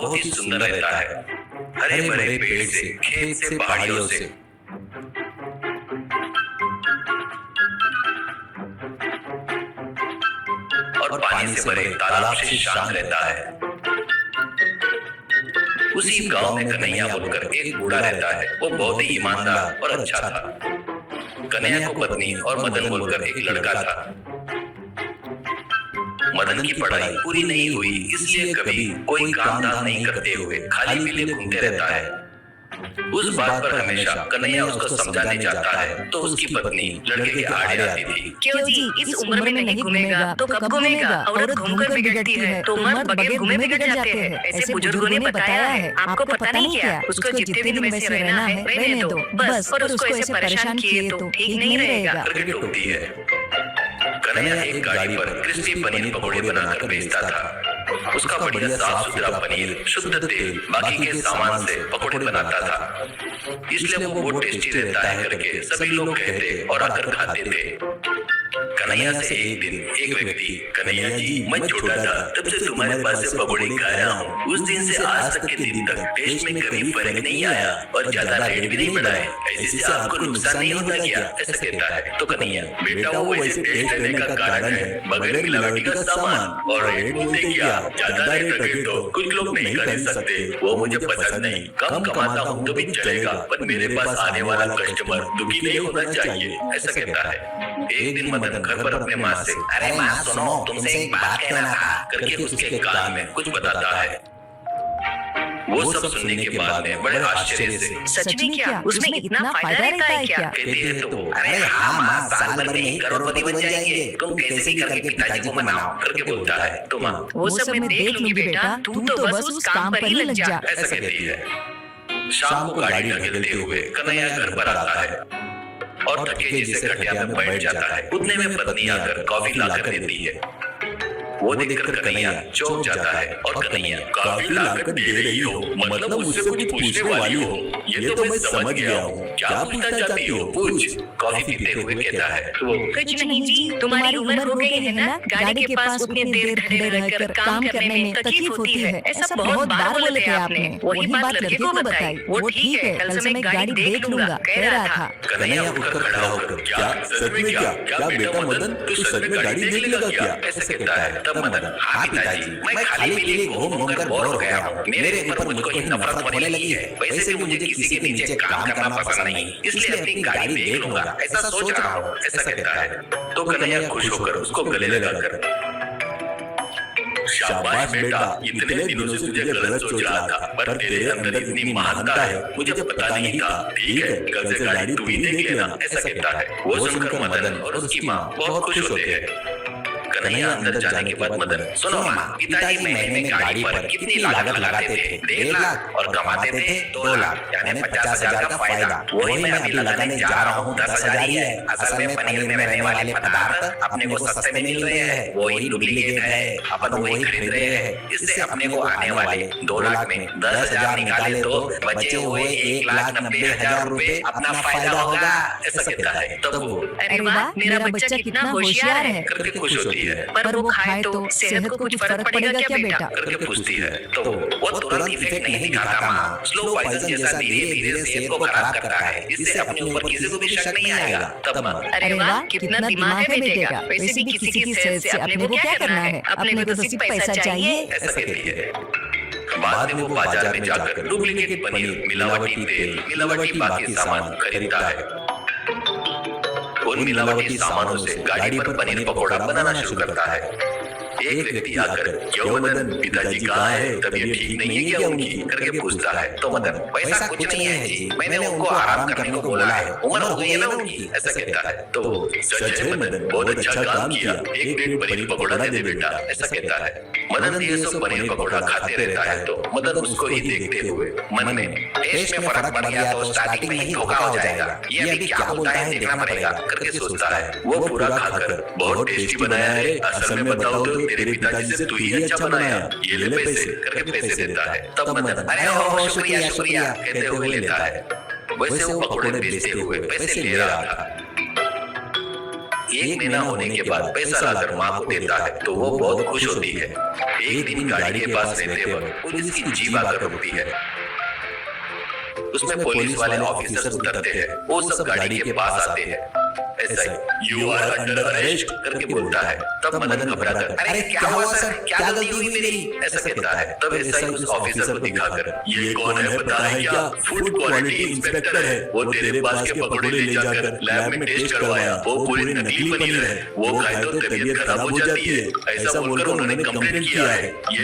बहुत ही सुंदर रहता है, हरे भरे पेड़ से, खेत से, पहाड़ियों से। और पानी से भरे तालाब से शांत रहता है। उसी गांव में कन्हैया बोलकर एक बूढ़ा रहता है। वो बहुत ही ईमानदार और अच्छा था। कन्हैया को पत्नी और मदन बोलकर एक लड़का था। मदन की पढ़ाई पूरी नहीं हुई, इसलिए कभी कोई काम धाम नहीं करते हुए खाली पीले घूमते रहता है। उस बात पर हमेशा कन्हैया उसको समझाने जाता है, तो उसकी पत्नी लड़के के आड़े आती थी। क्यों जी, इस उम्र में नहीं घूमेगा तो कब घूमेगा? औरत घूमकर बिगड़ती है तो मर्द बगैर घूमे बिगड़ जाते हैं। ऐसे बुजुर्गों ने बताया है। आपको पता नहीं क्या? उसको जितने दिन वैसे रहना है रहने दो बस, और उसको ऐसे परेशान किए तो ठीक नहीं रहेगा। क्रिकेट होती है। कन्हैया एक गाड़ी पर क्रिस्पी पनीर पकौड़े बनाकर बेचता था। उसका बढ़िया साफ सुथरा पनीर, शुद्ध तेल, बाकी के सामान से पकौड़े बनाता था, इसलिए वो बहुत टेस्टी रहता है करके सभी लोग कहते और आकर खाते थे। कन्हैया से एक दिन एक व्यक्ति, कन्हैया जी, मैं छोटा था तब से तुम्हारे पास से पकौड़े खाया हूँ। उस दिन से आज तक के दिन तक टेस्ट में कभी फर्क नहीं आया और ज्यादा रेट भी नहीं बढ़ा है। ऐसे से आपको नुकसान नहीं होता क्या? ऐसा कहता है। तो कन्हैया, बेटा वो वैसे टेस्ट लेने का कारण है बगैर मिलावटी का सामान, और रेट बोलते क्या? ज्यादा रेट रखे तो कुछ लोग नहीं खरीद सकते, वो मुझे पसंद नहीं। कम कमाता हूँ तो भी चलेगा, पर मेरे पास आने वाला कस्टमर दुखी नहीं होना चाहिए। ऐसा कहता है। एक दिन मदन घर पर अपने माँ से, अरे माँ सुनो, तुमसे एक बात कहना था करके उसके कान में कुछ बताता है। वो सब सुनने के बाद में बड़े आश्चर्य से, सच में क्या? उसमें इतना फायदा रहता है क्या? कहते हैं तो, अरे हाँ माँ, साल भर में ही करोड़पति बन जाएंगे, तुम कैसे भी करके पिताजी को मनाओ करके बोलता है। तो माँ, वो सब मैं देख लूंगी बेटा, तू तो बस उस काम पर ही लग जा। ऐसा कहती है। शाम को गाड़ी ढकेलते हुए कन्हैया घर पर आता है और थके जैसे खटिया में बैठ जाता है। उतने में पत्नी आकर कॉफी लाकर देती है। वो देखकर कन्हैया चौंक जाता है और कन्हैया, कॉफी लाकर दे रही हो मतलब मुझसे कुछ पूछने वाली हो? ये तो मैं समझ गया हूँ, क्या पूछना चाहती हो? पूछ। कॉफी पीते हुए कहता है। तो कुछ नहीं जी, तुम्हारी उम्र हो गई है ना, गाड़ी के पास उतनी देर खड़े रहकर काम करने में तकलीफ होती है। ऐसा बहुत बार बोले थे आपने। वही बात लड़के को बताई। वो ठीक है, कल से मैं गाड़ी देख लूंगा कह रहा था। कन्हैया उठकर खड़ा होकर, क्या सच में? क्या बेटा मदन, तू सच में गाड़ी देख लेगा क्या? ऐसा कहता है। तब मदन, हाँ पिताजी, मैं खाली पीली घूम घूम कर बोर हो गया हूँ। मेरे ऊपर मुझको ही नफरत होने लगी है। वैसे भी मुझे किसी के नीचे काम करना पसंद नहीं, इसलिए अपनी गाड़ी देख लूंगा, ऐसा सोच रहा हूँ। ऐसा कहता है। तो कन्हैया खुश होकर उसको गले लगाकर, शाबाश बेटा, इतने दिनों से तुझे गलत सोच रहा था, पर तेरे अंदर इतनी महानता है मुझे पता नहीं था। ठीक है, कल से गाड़ी तू ही देख लेना। ऐसा कहता है। वो सुनकर मदन और उसकी माँ बहुत खुश होते हैं। कन्हैया अंदर जाने के बाद मदन, सुनो माँ, पिताजी महीने में गाड़ी पर कितनी लागत लगाते थे? 1.5 लाख और कमाते थे 2 लाख, यानी 50,000 का फायदा। वही मैं अभी लगाने जा रहा हूँ 10,000 ही है। असल में पनीर में रहने वाले पदार्थ अपने को सस्ते में मिल रहे हैं, वही डुप्लीकेट है, अपन वही खरीद रहे हैं। इससे अपने को आने वाले 2 लाख में 10,000 निकाले तो बचे हुए 1,90,000 रुपए अपना फायदा होगा। ऐसा कहता है। तब वो, अरे वाह, मेरा बच्चा कितना होशियार है करके खुश होती है। पर वो खाए तो सेहत को कुछ फर्क पड़ेगा क्या बेटा? करके पूछती है। तो वो तुरंत इफेक्ट नहीं दिखाता माँ, स्लो पॉइजन जैसा धीरे धीरे सेहत को खराब करता है, इससे अपने ऊपर किसी को भी शक नहीं आएगा। तब माँ, अरे वाह, कितना दिमाग है बेटे का। वैसे भी किसी की सेहत से अपने को क्या करना है? अपने को तो सिर्फ पैसा चाहिए। ऐसा कहती है। बाद में वो बाजार में जाकर डुप्लीकेट पनीर, मिलावटी तेल, मिलावटी बाकी सामान खरीदता है। उन मिलावटी सामानों से गाड़ी पर पनीर पकौड़ा बनाना शुरू करता है। एक व्यक्ति आकर, क्यों मदन, पिताजी कहाँ है? तबीयत ठीक नहीं है क्या उनकी? करके पूछता है। तो मदन, वैसा कुछ नहीं है जी, मैंने उनको आराम करने को बोला है, उम्र हो गई है ना उनकी। ऐसा कहता है। तो सच है मदन, बहुत अच्छा काम किया, एक प्लेट पनीर पकौड़ा दे बेटा। ऐसा कहता है। मदन ये सब पनीर पकौड़ा खाते रहता है। तो मदन उसको ही देखते हुए मन में, टेस्ट में फर्क पड़ गया तो स्टार्टिंग में ही धोखा हो जाएगा, ये अभी क्या बोलता है देखना पड़ेगा करके सोचता है। वो पूरा खाकर, बहुत टेस्टी बनाया है, असल में बताओ तो तेरे पिताजी से तू ही अच्छा बनाया, ये ले पैसे करके पैसे देता है। तब मदन, अरे हो शुक्रिया शुक्रिया कहते हुए लेता है। वैसे वो पकौड़े बेचते हुए पैसे ले रहा था। 1 महीना होने के बाद पैसा लाकर माँ को देता है तो वो बहुत खुश होती है। एक दिन गाड़ी के पास रहते वक्त पुलिस की जीप आकर रुकती है। उसमें पुलिस वाले ऑफिसर उतरते हैं। वो सब गाड़ी के पास आते हैं। SI you are under arrest करके बोलता है। तब मदन घबराकर अरे क्या हुआ सर, क्या गलती हुई मेरी, ऐसा कहता है। तब एसआई उस ऑफिसर को दिखाकर ये कौन है पता है क्या, फूड क्वालिटी इंस्पेक्टर है। वो तेरे पास के पकौड़े ले जाकर लैब में टेस्ट करवाया, वो पूरी नकली पनीर है, वो खाए तो तबीयत खराब हो जाती है, ऐसा बोलकर उन्होंने कंप्लेंट किया है। ये